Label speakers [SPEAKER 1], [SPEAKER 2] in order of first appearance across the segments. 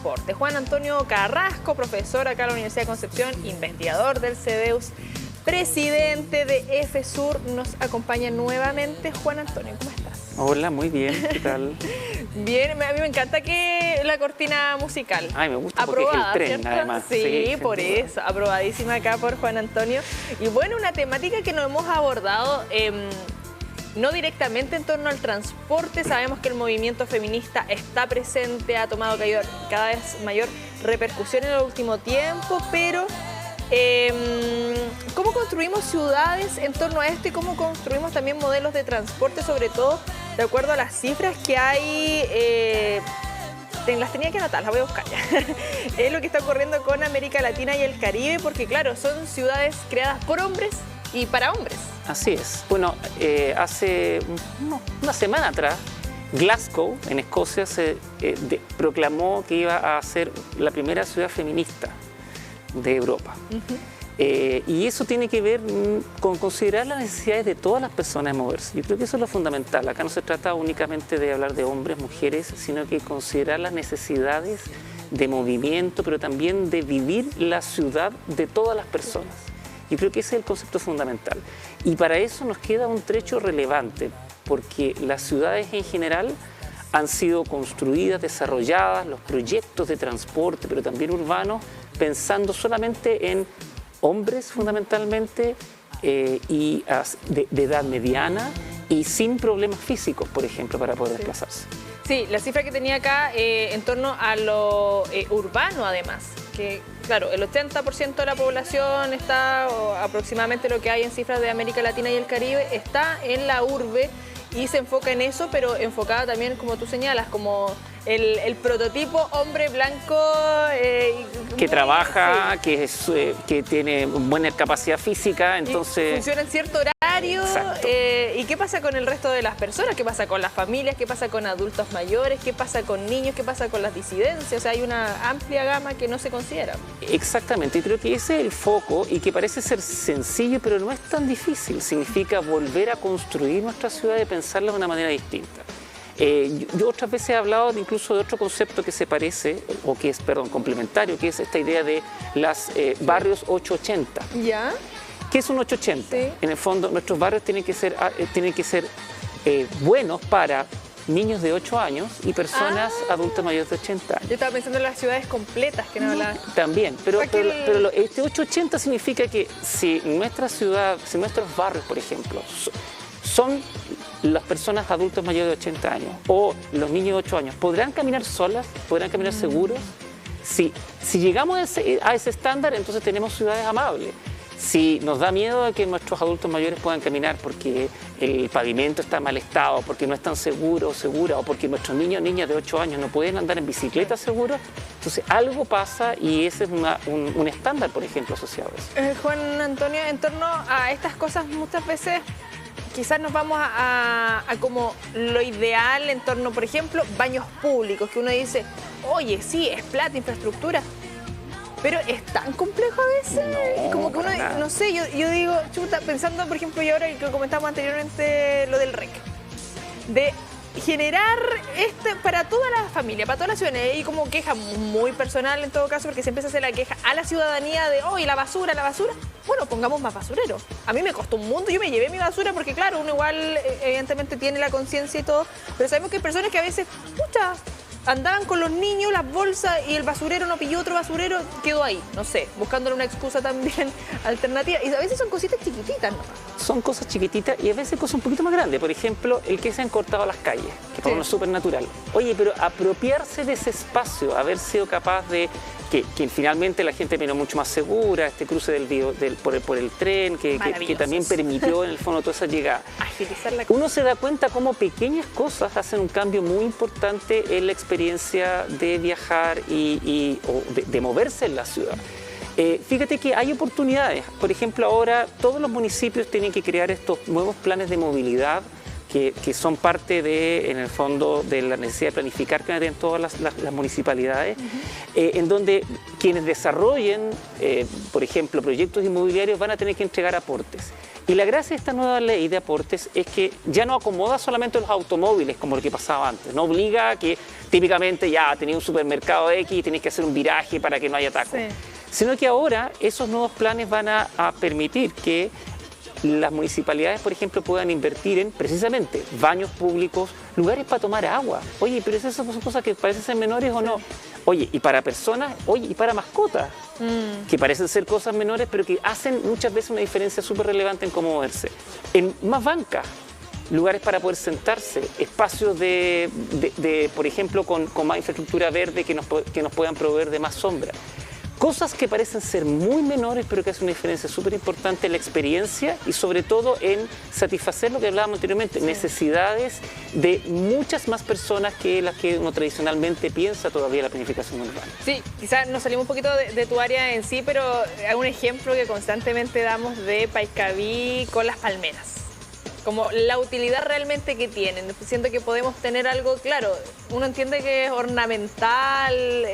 [SPEAKER 1] transporte. Juan Antonio Carrasco, profesor acá en la Universidad de Concepción, investigador del CEDEUS, presidente de EFESUR, nos acompaña nuevamente. Juan Antonio, ¿cómo estás?
[SPEAKER 2] Hola, muy bien, ¿qué tal?
[SPEAKER 1] Bien, a mí me encanta que la cortina musical.
[SPEAKER 2] Ay, me gusta
[SPEAKER 1] aprobada,
[SPEAKER 2] porque es el tren,
[SPEAKER 1] ¿cierto?
[SPEAKER 2] además.
[SPEAKER 1] Sí, por eso, aprobadísima acá por Juan Antonio. Y bueno, una temática que no hemos abordado, no directamente en torno al transporte. Sabemos que el movimiento feminista está presente, ha tomado cada vez mayor repercusión en el último tiempo, pero ¿cómo construimos ciudades en torno a esto y cómo construimos también modelos de transporte, sobre todo de acuerdo a las cifras que hay? Las tenía que anotar, las voy a buscar ya. Es lo que está ocurriendo con América Latina y el Caribe, porque claro, son ciudades creadas por hombres y para hombres.
[SPEAKER 2] Así es. Bueno, hace una semana atrás, Glasgow, en Escocia, proclamó que iba a ser la primera ciudad feminista de Europa. Y eso tiene que ver con considerar las necesidades de todas las personas de moverse. Yo creo que eso es lo fundamental. Acá no se trata únicamente de hablar de hombres, mujeres, sino que considerar las necesidades de movimiento, pero también de vivir la ciudad de todas las personas. Yo creo que ese es el concepto fundamental. Y para eso nos queda un trecho relevante, porque las ciudades en general han sido construidas, desarrolladas, los proyectos de transporte, pero también urbanos, pensando solamente en hombres fundamentalmente y de edad mediana y sin problemas físicos, por ejemplo, para poder desplazarse.
[SPEAKER 1] Sí, la cifra que tenía acá en torno a lo urbano además, que claro, el 80% de la población está, o aproximadamente lo que hay en cifras de América Latina y el Caribe, está en la urbe y se enfoca en eso, pero enfocada también, como tú señalas, como el prototipo hombre blanco
[SPEAKER 2] que trabaja, sí, que tiene buena capacidad física, entonces
[SPEAKER 1] funciona en cierto horario. ¿Y qué pasa con el resto de las personas? ¿Qué pasa con las familias? ¿Qué pasa con adultos mayores? ¿Qué pasa con niños? ¿Qué pasa con las disidencias? O sea, hay una amplia gama que no se considera.
[SPEAKER 2] Exactamente, y creo que ese es el foco y que parece ser sencillo, pero no es tan difícil. Significa volver a construir nuestra ciudad y pensarla de una manera distinta. Yo otras veces he hablado incluso de otro concepto que se parece, o que es, perdón, complementario, que es esta idea de los barrios 880.
[SPEAKER 1] ¿Ya?
[SPEAKER 2] ¿Qué es un 880?
[SPEAKER 1] Sí.
[SPEAKER 2] En el fondo, nuestros barrios tienen que ser buenos para niños de 8 años y personas adultas mayores de 80 años.
[SPEAKER 1] Yo estaba pensando en las ciudades completas que no hablaban.
[SPEAKER 2] También, pero este 880 significa que si nuestra ciudad, si nuestros barrios, por ejemplo, son las personas adultos mayores de 80 años o los niños de 8 años, ¿podrán caminar solas? ¿Podrán caminar seguros? Si llegamos a ese estándar, entonces tenemos ciudades amables. Si nos da miedo de que nuestros adultos mayores puedan caminar porque el pavimento está en mal estado, porque no están seguros o seguras, o porque nuestros niños o niñas de 8 años no pueden andar en bicicleta seguros, entonces algo pasa y ese es un estándar, por ejemplo, asociado a eso.
[SPEAKER 1] Juan Antonio, en torno a estas cosas muchas veces quizás nos vamos a como lo ideal en torno, por ejemplo, baños públicos, que uno dice, oye, sí, es plata, infraestructura, pero es tan complejo a veces,
[SPEAKER 2] no,
[SPEAKER 1] como que uno, no sé, yo digo, chuta, pensando, por ejemplo, y ahora que comentamos anteriormente lo del REC, de generar para toda la familia, para toda la ciudadanía, y como queja muy personal en todo caso, porque siempre se hace la queja a la ciudadanía de, oye, la basura, bueno, pongamos más basureros. A mí me costó un mundo, yo me llevé mi basura porque claro, uno igual evidentemente tiene la conciencia y todo, pero sabemos que hay personas que a veces, pucha, andaban con los niños, las bolsas y el basurero no pilló otro basurero, quedó ahí, no sé, buscándole una excusa también alternativa. Y a veces son cositas chiquititas, ¿no?
[SPEAKER 2] Son cosas chiquititas y a veces cosas un poquito más grandes. Por ejemplo, el que se han cortado las calles, que para uno es súper natural. Oye, pero apropiarse de ese espacio, haber sido capaz de que finalmente la gente vino mucho más segura, este cruce por el tren, que también permitió en el fondo toda esa llegada.
[SPEAKER 1] Agilizar la cosa.
[SPEAKER 2] Uno se da cuenta cómo pequeñas cosas hacen un cambio muy importante en la experiencia de viajar o de moverse en la ciudad. Fíjate que hay oportunidades. Por ejemplo, ahora todos los municipios tienen que crear estos nuevos planes de movilidad que son parte en el fondo, de la necesidad de planificar que tienen todas las municipalidades, en donde quienes desarrollen, por ejemplo, proyectos inmobiliarios van a tener que entregar aportes. Y la gracia de esta nueva ley de aportes es que ya no acomoda solamente los automóviles como lo que pasaba antes, no obliga a que típicamente ya tenía un supermercado X y tenés que hacer un viraje para que no haya tacos, sino que ahora esos nuevos planes van a permitir que las municipalidades, por ejemplo, puedan invertir en precisamente baños públicos, lugares para tomar agua. Oye, pero esas son cosas que parecen ser menores o no. Oye, y para personas, oye, y para mascotas, que parecen ser cosas menores, pero que hacen muchas veces una diferencia súper relevante en cómo moverse. En más bancas, lugares para poder sentarse, espacios por ejemplo, con más infraestructura verde que nos puedan proveer de más sombra. Cosas que parecen ser muy menores, pero que hacen una diferencia súper importante en la experiencia y sobre todo en satisfacer lo que hablábamos anteriormente, necesidades de muchas más personas que las que uno tradicionalmente piensa todavía en la planificación urbana.
[SPEAKER 1] Sí, quizás nos salimos un poquito de tu área en sí, pero hay un ejemplo que constantemente damos de Paiscaví con las palmeras. Como la utilidad realmente que tienen. Siento que podemos tener algo, claro, uno entiende que es ornamental,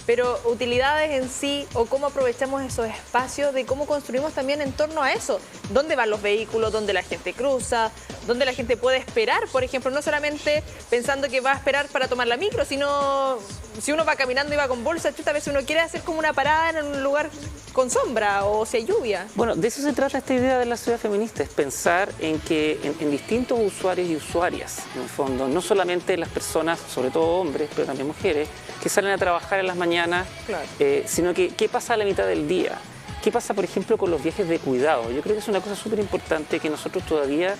[SPEAKER 1] pero utilidades en sí o cómo aprovechamos esos espacios, de cómo construimos también en torno a eso. ¿Dónde van los vehículos? ¿Dónde la gente cruza? ¿Dónde la gente puede esperar? Por ejemplo, no solamente pensando que va a esperar para tomar la micro, sino si uno va caminando y va con bolsa, a veces uno quiere hacer como una parada en un lugar con sombra o si hay lluvia.
[SPEAKER 2] Bueno, de eso se trata esta idea de la ciudad feminista, es pensar en que en distintos usuarios y usuarias, en el fondo, no solamente las personas, sobre todo hombres, pero también mujeres, que salen a trabajar en las mañanas, claro, sino que qué pasa a la mitad del día. ¿Qué pasa, por ejemplo, con los viajes de cuidado? Yo creo que es una cosa súper importante que nosotros todavía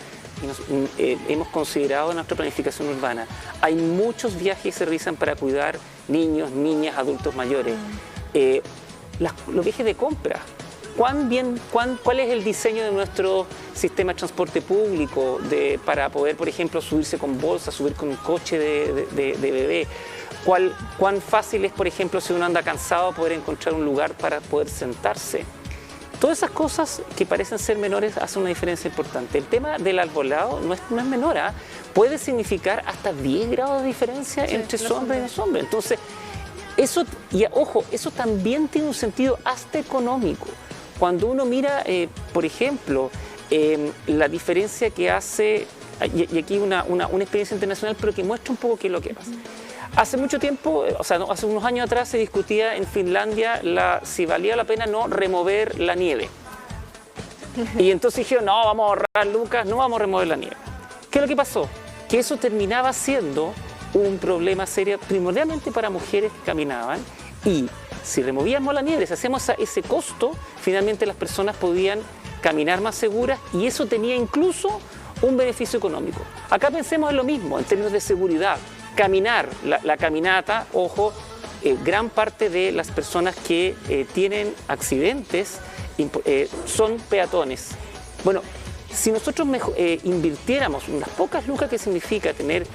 [SPEAKER 2] hemos considerado en nuestra planificación urbana. Hay muchos viajes que se realizan para cuidar niños, niñas, adultos mayores. Los viajes de compra. ¿Cuál es el diseño de nuestro sistema de transporte público para poder, por ejemplo, subirse con bolsa, subir con un coche de bebé? ¿Cuán fácil es, por ejemplo, si uno anda cansado, poder encontrar un lugar para poder sentarse? Todas esas cosas que parecen ser menores hacen una diferencia importante. El tema del arbolado no es menor, ¿eh? Puede significar hasta 10 grados de diferencia entre sombra y no sombra. Entonces, eso, y ojo, eso también tiene un sentido hasta económico. Cuando uno mira, por ejemplo, la diferencia que hace, y aquí una experiencia internacional, pero que muestra un poco qué es lo que pasa. Hace mucho tiempo, hace unos años atrás se discutía en Finlandia si valía la pena no remover la nieve. Y entonces dijeron, no, vamos a ahorrar lucas, no vamos a remover la nieve. ¿Qué es lo que pasó? Que eso terminaba siendo un problema serio, primordialmente para mujeres que caminaban, y si removíamos la nieve, si hacíamos ese costo, finalmente las personas podían caminar más seguras y eso tenía incluso un beneficio económico. Acá pensemos en lo mismo, en términos de seguridad. Caminar, la caminata, ojo, gran parte de las personas que tienen accidentes son peatones. Bueno, si nosotros invirtiéramos unas pocas lucas que significa tener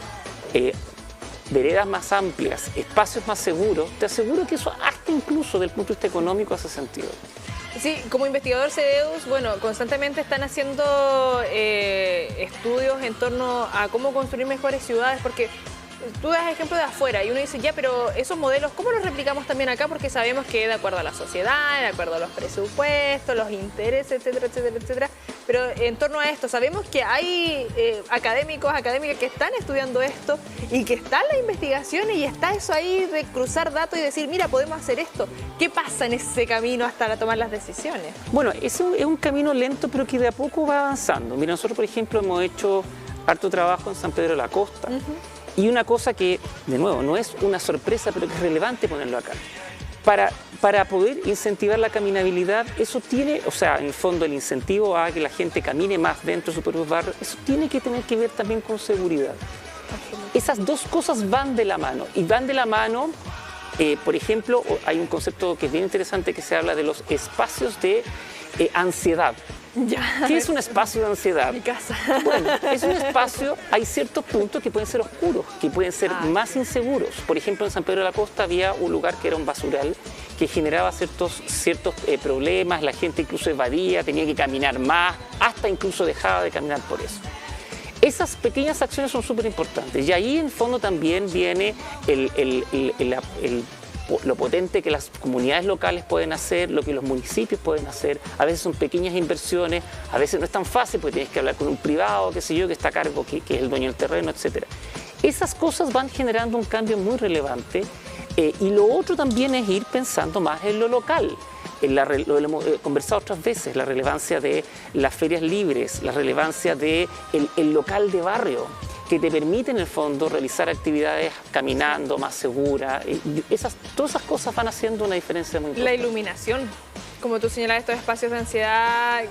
[SPEAKER 2] veredas más amplias, espacios más seguros, te aseguro que eso hasta incluso del punto de vista económico hace sentido.
[SPEAKER 1] Sí, como investigador CEDEUS, bueno, constantemente están haciendo estudios en torno a cómo construir mejores ciudades, porque tú das ejemplo de afuera y uno dice, ya, pero esos modelos, ¿cómo los replicamos también acá? Porque sabemos que de acuerdo a la sociedad, de acuerdo a los presupuestos, los intereses, etcétera, etcétera, etcétera. Pero en torno a esto, sabemos que hay académicas que están estudiando esto y que están las investigaciones y está eso ahí de cruzar datos y decir, mira, podemos hacer esto. ¿Qué pasa en ese camino hasta tomar las decisiones?
[SPEAKER 2] Bueno, es un camino lento, pero que de a poco va avanzando. Mira, nosotros, por ejemplo, hemos hecho harto trabajo en San Pedro de la Costa. Y una cosa que, de nuevo, no es una sorpresa, pero que es relevante ponerlo acá. Para poder incentivar la caminabilidad, eso tiene, o sea, en el fondo el incentivo a que la gente camine más dentro de su propio barrio, eso tiene que tener que ver también con seguridad. Esas dos cosas van de la mano. Y van de la mano, por ejemplo, hay un concepto que es bien interesante que se habla de los espacios de ansiedad.
[SPEAKER 1] Ya.
[SPEAKER 2] ¿Qué es un espacio de ansiedad?
[SPEAKER 1] Mi casa.
[SPEAKER 2] Bueno, es un espacio, hay ciertos puntos que pueden ser oscuros, que pueden ser más inseguros. Por ejemplo, en San Pedro de la Costa había un lugar que era un basural que generaba ciertos problemas, la gente incluso evadía, tenía que caminar más, hasta incluso dejaba de caminar por eso. Esas pequeñas acciones son súper importantes y ahí en fondo también viene lo potente que las comunidades locales pueden hacer, lo que los municipios pueden hacer. A veces son pequeñas inversiones, a veces no es tan fácil porque tienes que hablar con un privado, qué sé yo, que está a cargo, que es el dueño del terreno, etc. Esas cosas van generando un cambio muy relevante. Y lo otro también es ir pensando más en lo local. Lo hemos conversado otras veces, la relevancia de las ferias libres, la relevancia del local de barrio, que te permite en el fondo realizar actividades caminando, más seguras. Todas esas cosas van haciendo una diferencia muy importante.
[SPEAKER 1] La iluminación, como tú señalabas, estos espacios de ansiedad,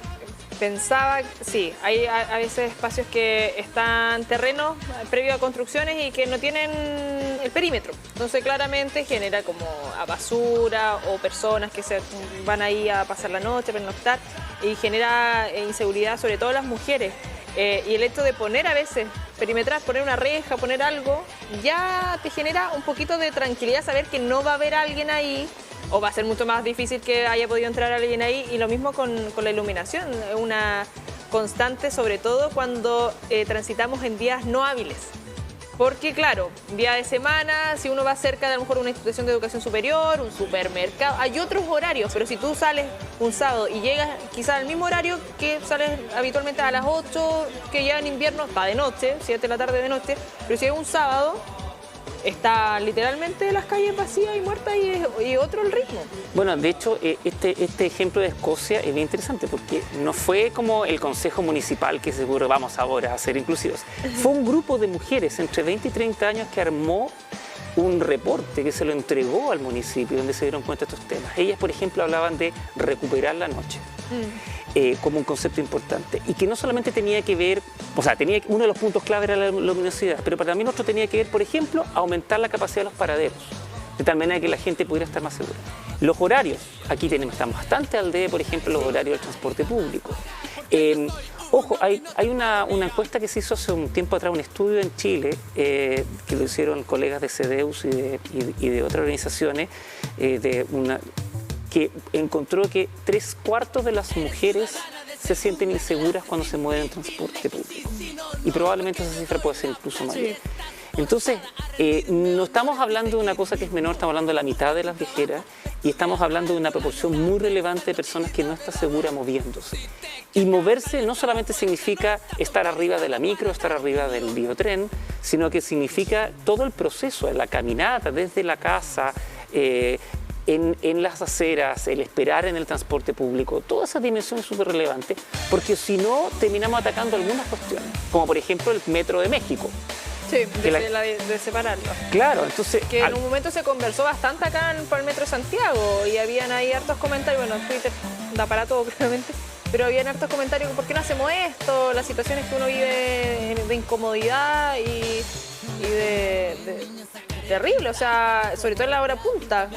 [SPEAKER 1] pensaba, sí, hay a veces espacios que están terrenos previo a construcciones y que no tienen el perímetro. Entonces claramente genera como a basura o personas que se van ahí a pasar la noche, a pernoctar, y genera inseguridad, sobre todo las mujeres. Y el hecho de poner a veces, perimetrar, poner una reja, poner algo, ya te genera un poquito de tranquilidad saber que no va a haber alguien ahí, o va a ser mucho más difícil que haya podido entrar alguien ahí. Y lo mismo con la iluminación, una constante, sobre todo cuando transitamos en días no hábiles. Porque claro, día de semana, si uno va cerca de a lo mejor una institución de educación superior, un supermercado, hay otros horarios, pero si tú sales un sábado y llegas quizás al mismo horario que sales habitualmente a las 8, que ya en invierno está de noche, 7 de la tarde de noche, pero si es un sábado, está literalmente las calles vacías y muertas y otro el ritmo.
[SPEAKER 2] Bueno, de hecho, este ejemplo de Escocia es bien interesante porque no fue como el Consejo Municipal que seguro vamos ahora a ser inclusivos. Fue un grupo de mujeres entre 20 y 30 años que armó un reporte que se lo entregó al municipio donde se dieron cuenta de estos temas. Ellas, por ejemplo, hablaban de recuperar la noche. Como un concepto importante y que no solamente tenía que ver, o sea, uno de los puntos clave era la luminosidad, pero para mí otro tenía que ver, por ejemplo, aumentar la capacidad de los paraderos, de tal manera que la gente pudiera estar más segura. Los horarios, aquí estamos bastante al debe, por ejemplo, los horarios del transporte público. Ojo, hay una encuesta que se hizo hace un tiempo atrás, un estudio en Chile, que lo hicieron colegas de CEDEUS y de otras organizaciones, que encontró que 3/4 de las mujeres se sienten inseguras cuando se mueven en transporte público. Y probablemente esa cifra puede ser incluso mayor. Sí. Entonces, no estamos hablando de una cosa que es menor, estamos hablando de la mitad de las viajeras y estamos hablando de una proporción muy relevante de personas que no está segura moviéndose. Y moverse no solamente significa estar arriba de la micro, estar arriba del biotren, sino que significa todo el proceso, la caminata desde la casa, en las aceras, el esperar en el transporte público, toda esa dimensión es súper relevante, porque si no, terminamos atacando algunas cuestiones, como por ejemplo el Metro de México.
[SPEAKER 1] Sí, de separarlo.
[SPEAKER 2] Claro, entonces...
[SPEAKER 1] Que en un momento se conversó bastante acá por el Metro de Santiago y habían ahí hartos comentarios, bueno, Twitter da para todo claramente, pero habían hartos comentarios, ¿por qué no hacemos esto? Las situaciones que uno vive de incomodidad y de terrible, o sea, sobre todo en la hora punta.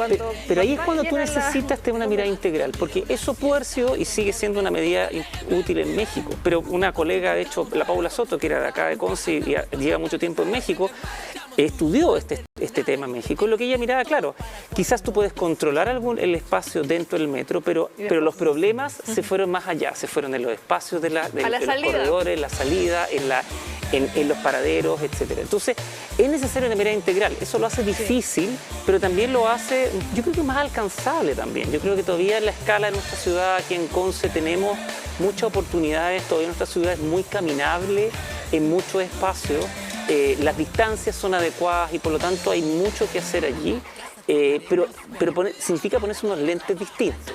[SPEAKER 2] Pero ahí es cuando tú necesitas tener una mirada integral, porque eso puede haber sido y sigue siendo una medida útil en México. Pero una colega, de hecho, la Paula Soto, que era de acá de Conce y lleva mucho tiempo en México, estudió este tema en México. Lo que ella miraba, claro, quizás tú puedes controlar el espacio dentro del metro, pero los problemas se fueron más allá, se fueron en los espacios de los corredores, la salida, en los paraderos, etc. Entonces, es necesaria una mirada integral. Eso lo hace difícil, pero también lo hace, yo creo que más alcanzable también. Yo creo que todavía en la escala de nuestra ciudad, aquí en Conce, tenemos muchas oportunidades. Todavía nuestra ciudad es muy caminable en muchos espacios. Las distancias son adecuadas y por lo tanto hay mucho que hacer allí. Pero significa ponerse unos lentes distintos.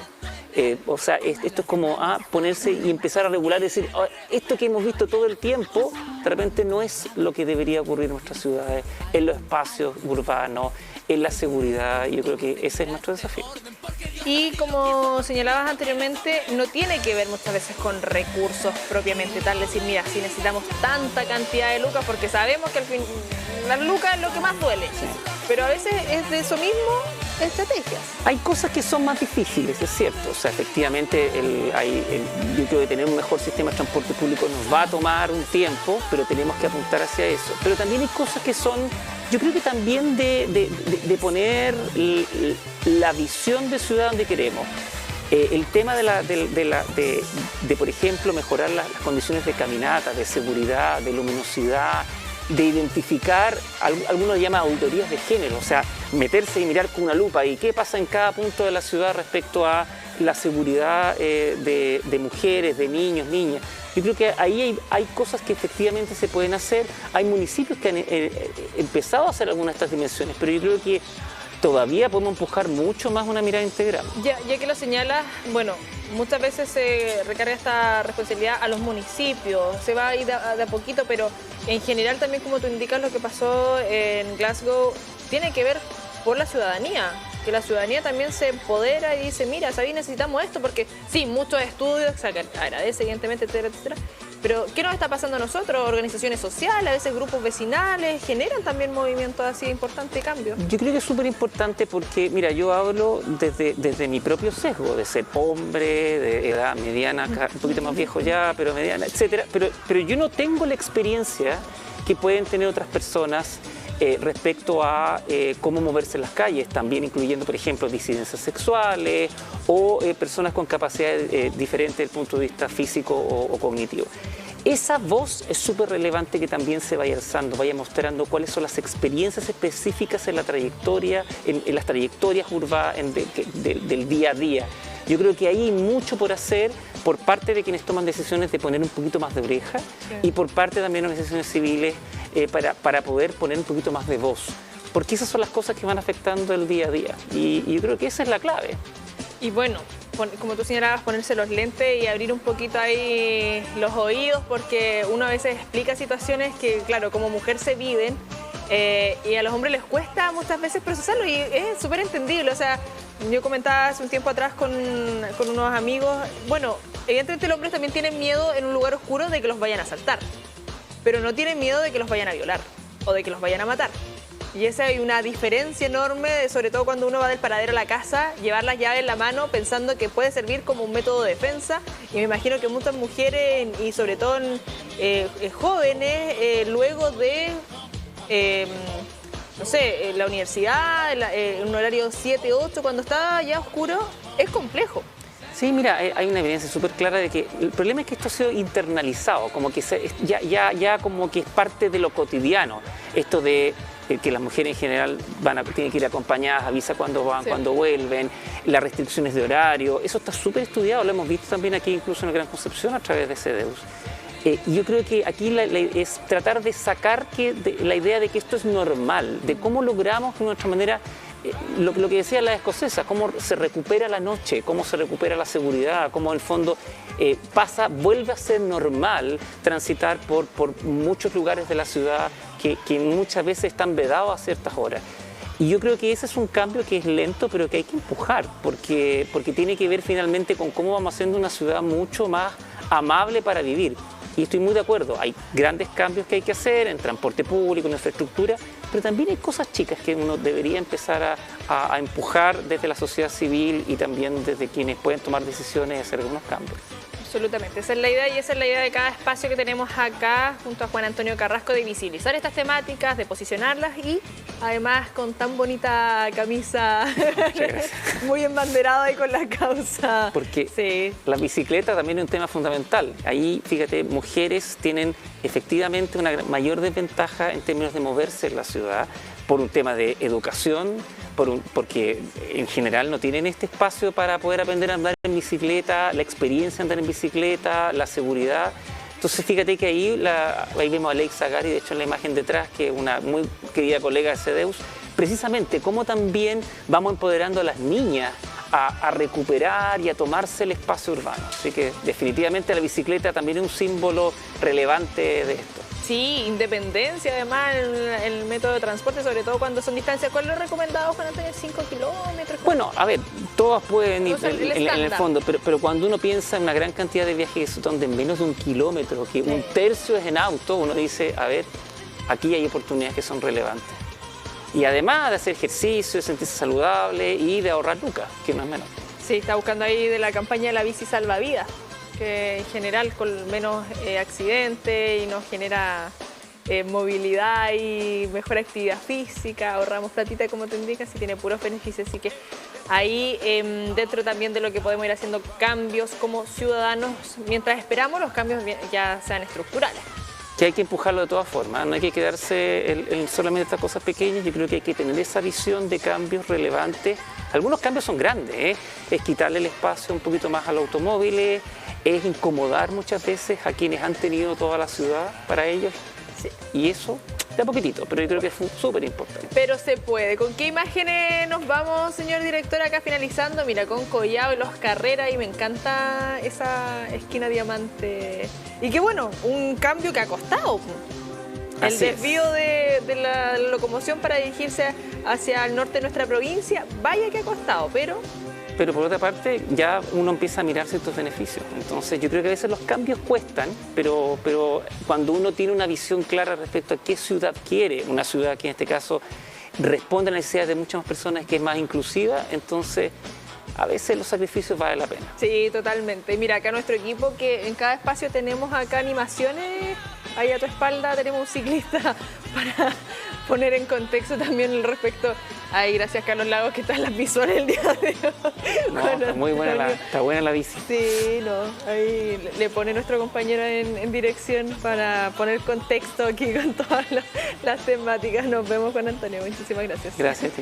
[SPEAKER 2] O sea, esto es como ponerse y empezar a regular y decir, esto que hemos visto todo el tiempo, de repente no es lo que debería ocurrir en nuestras ciudades, en los espacios urbanos, en la seguridad. Yo creo que ese es nuestro desafío.
[SPEAKER 1] Y como señalabas anteriormente, no tiene que ver muchas veces con recursos propiamente tal, decir, mira, si necesitamos tanta cantidad de lucas, porque sabemos que al fin las lucas es lo que más duele, sí. Pero a veces es de eso mismo estrategias.
[SPEAKER 2] Hay cosas que son más difíciles, es cierto. O sea, efectivamente, yo creo que tener un mejor sistema de transporte público nos va a tomar un tiempo, pero tenemos que apuntar hacia eso. Pero también hay cosas que son, yo creo que también de poner la visión de ciudad donde queremos. El tema por ejemplo, mejorar las condiciones de caminata, de seguridad, de luminosidad, de identificar, algunos llaman auditorías de género, o sea, meterse y mirar con una lupa y qué pasa en cada punto de la ciudad respecto a la seguridad de mujeres, de niños, niñas. Yo creo que ahí hay cosas que efectivamente se pueden hacer. Hay municipios que han empezado a hacer algunas de estas dimensiones, pero yo creo que todavía podemos empujar mucho más una mirada integral.
[SPEAKER 1] Ya que lo señalas, bueno, muchas veces se recarga esta responsabilidad a los municipios, se va a ir de a poquito, pero en general también, como tú indicas, lo que pasó en Glasgow tiene que ver por la ciudadanía, que la ciudadanía también se empodera y dice, mira, ¿sabes? Necesitamos esto, porque sí, muchos estudios, se agradece evidentemente, etcétera, etcétera, pero ¿qué nos está pasando a nosotros? Organizaciones sociales, a veces grupos vecinales, generan también movimientos así de importante cambio.
[SPEAKER 2] Yo creo que es súper importante porque, mira, yo hablo desde mi propio sesgo, de ser hombre, de edad mediana, un poquito más viejo ya, pero mediana, etcétera, pero yo no tengo la experiencia que pueden tener otras personas respecto a cómo moverse en las calles, también incluyendo, por ejemplo, disidencias sexuales o personas con capacidades diferentes desde el punto de vista físico o cognitivo. Esa voz es súper relevante que también se vaya alzando, vaya mostrando cuáles son las experiencias específicas en la trayectoria, en las trayectorias urbanas del día a día. Yo creo que ahí hay mucho por hacer por parte de quienes toman decisiones de poner un poquito más de oreja y por parte también de organizaciones civiles para poder poner un poquito más de voz. Porque esas son las cosas que van afectando el día a día y yo creo que esa es la clave.
[SPEAKER 1] Y bueno, como tú señalabas, ponerse los lentes y abrir un poquito ahí los oídos, porque uno a veces explica situaciones que, claro, como mujer se viven y a los hombres les cuesta muchas veces procesarlo y es súper entendible. O sea, yo comentaba hace un tiempo atrás con unos amigos, bueno, evidentemente los hombres también tienen miedo en un lugar oscuro de que los vayan a asaltar, pero no tienen miedo de que los vayan a violar o de que los vayan a matar. Y esa hay una diferencia enorme, sobre todo cuando uno va del paradero a la casa, llevar las llaves en la mano pensando que puede servir como un método de defensa. Y me imagino que muchas mujeres, y sobre todo jóvenes, luego de, no sé, la universidad, un horario 7, 8, cuando está ya oscuro, es complejo.
[SPEAKER 2] Sí, mira, hay una evidencia súper clara de que el problema es que esto ha sido internalizado, como que ya como que es parte de lo cotidiano, esto de que las mujeres en general tienen que ir acompañadas, avisa cuando van, sí, cuando vuelven, las restricciones de horario, eso está súper estudiado, lo hemos visto también aquí incluso en la Gran Concepción a través de CEDEUS. Yo creo que aquí es tratar de sacar la idea de que esto es normal, de cómo logramos de nuestra manera, lo que decía la escocesa, cómo se recupera la noche, cómo se recupera la seguridad, cómo en el fondo vuelve a ser normal transitar por muchos lugares de la ciudad que muchas veces están vedados a ciertas horas. Y yo creo que ese es un cambio que es lento, pero que hay que empujar, porque tiene que ver finalmente con cómo vamos haciendo una ciudad mucho más amable para vivir. Y estoy muy de acuerdo, hay grandes cambios que hay que hacer en transporte público, en infraestructura, pero también hay cosas chicas que uno debería empezar a empujar desde la sociedad civil y también desde quienes pueden tomar decisiones y hacer algunos cambios.
[SPEAKER 1] Absolutamente, esa es la idea y esa es la idea de cada espacio que tenemos acá junto a Juan Antonio Carrasco, de visibilizar estas temáticas, de posicionarlas y además con tan bonita camisa, muy embanderado ahí con la causa.
[SPEAKER 2] Porque
[SPEAKER 1] sí,
[SPEAKER 2] la bicicleta también es un tema fundamental. Ahí, fíjate, mujeres tienen efectivamente una mayor desventaja en términos de moverse en la ciudad por un tema de educación, porque en general no tienen este espacio para poder aprender a andar en bicicleta, la experiencia de andar en bicicleta, la seguridad. Entonces fíjate que ahí vemos a Alexa Gari, de hecho en la imagen detrás, que es una muy querida colega de CEDEUS, precisamente cómo también vamos empoderando a las niñas a recuperar y a tomarse el espacio urbano. Así que definitivamente la bicicleta también es un símbolo relevante de esto.
[SPEAKER 1] Sí, independencia además en el método de transporte, sobre todo cuando son distancias. ¿Cuál es lo recomendado para tener 5 kilómetros?
[SPEAKER 2] Bueno, a ver, todas pueden ir en el fondo, pero cuando uno piensa en una gran cantidad de viajes donde en menos de 1 kilómetro, que sí, un tercio es en auto, uno dice, a ver, aquí hay oportunidades que son relevantes. Y además de hacer ejercicio, de sentirse saludable y de ahorrar lucas, que no es menos.
[SPEAKER 1] Sí, está buscando ahí de la campaña de la bici salvavidas, que en general con menos accidentes y nos genera movilidad y mejor actividad física, ahorramos platita como te indicas y tiene puros beneficios, así que ahí dentro también de lo que podemos ir haciendo cambios como ciudadanos, mientras esperamos los cambios ya sean estructurales.
[SPEAKER 2] que hay que empujarlo de todas formas, no hay que quedarse en solamente estas cosas pequeñas. Yo creo que hay que tener esa visión de cambios relevantes. Algunos cambios son grandes, ¿eh? Es quitarle el espacio un poquito más a los automóviles, es incomodar muchas veces a quienes han tenido toda la ciudad para ellos,
[SPEAKER 1] Sí.
[SPEAKER 2] y eso de a poquitito, pero yo creo que es súper importante.
[SPEAKER 1] Pero se puede. ¿Con qué imágenes nos vamos, señor director, acá finalizando? Mira, con Collao y Los Carreras, y me encanta esa esquina diamante. Y qué bueno, un cambio que ha costado. El
[SPEAKER 2] Así es.
[SPEAKER 1] desvío de la locomoción para dirigirse hacia el norte de nuestra provincia, vaya que ha costado,
[SPEAKER 2] Pero por otra parte, ya uno empieza a mirar ciertos beneficios. Entonces, yo creo que a veces los cambios cuestan, pero cuando uno tiene una visión clara respecto a qué ciudad quiere, una ciudad que en este caso responde a las necesidades de muchas más personas, que es más inclusiva, entonces a veces los sacrificios valen la pena.
[SPEAKER 1] sí, totalmente. Mira, acá nuestro equipo, que en cada espacio tenemos acá animaciones, ahí a tu espalda tenemos un ciclista para poner en contexto también el respecto. Ahí, gracias Carlos Lagos, que están las visuales el día de hoy.
[SPEAKER 2] No,
[SPEAKER 1] Con
[SPEAKER 2] está muy buena
[SPEAKER 1] Antonio.
[SPEAKER 2] está buena la bici.
[SPEAKER 1] Sí, no, ahí le pone nuestro compañero en dirección para poner contexto aquí con todas las temáticas. Nos vemos con Antonio, muchísimas gracias.
[SPEAKER 2] Gracias.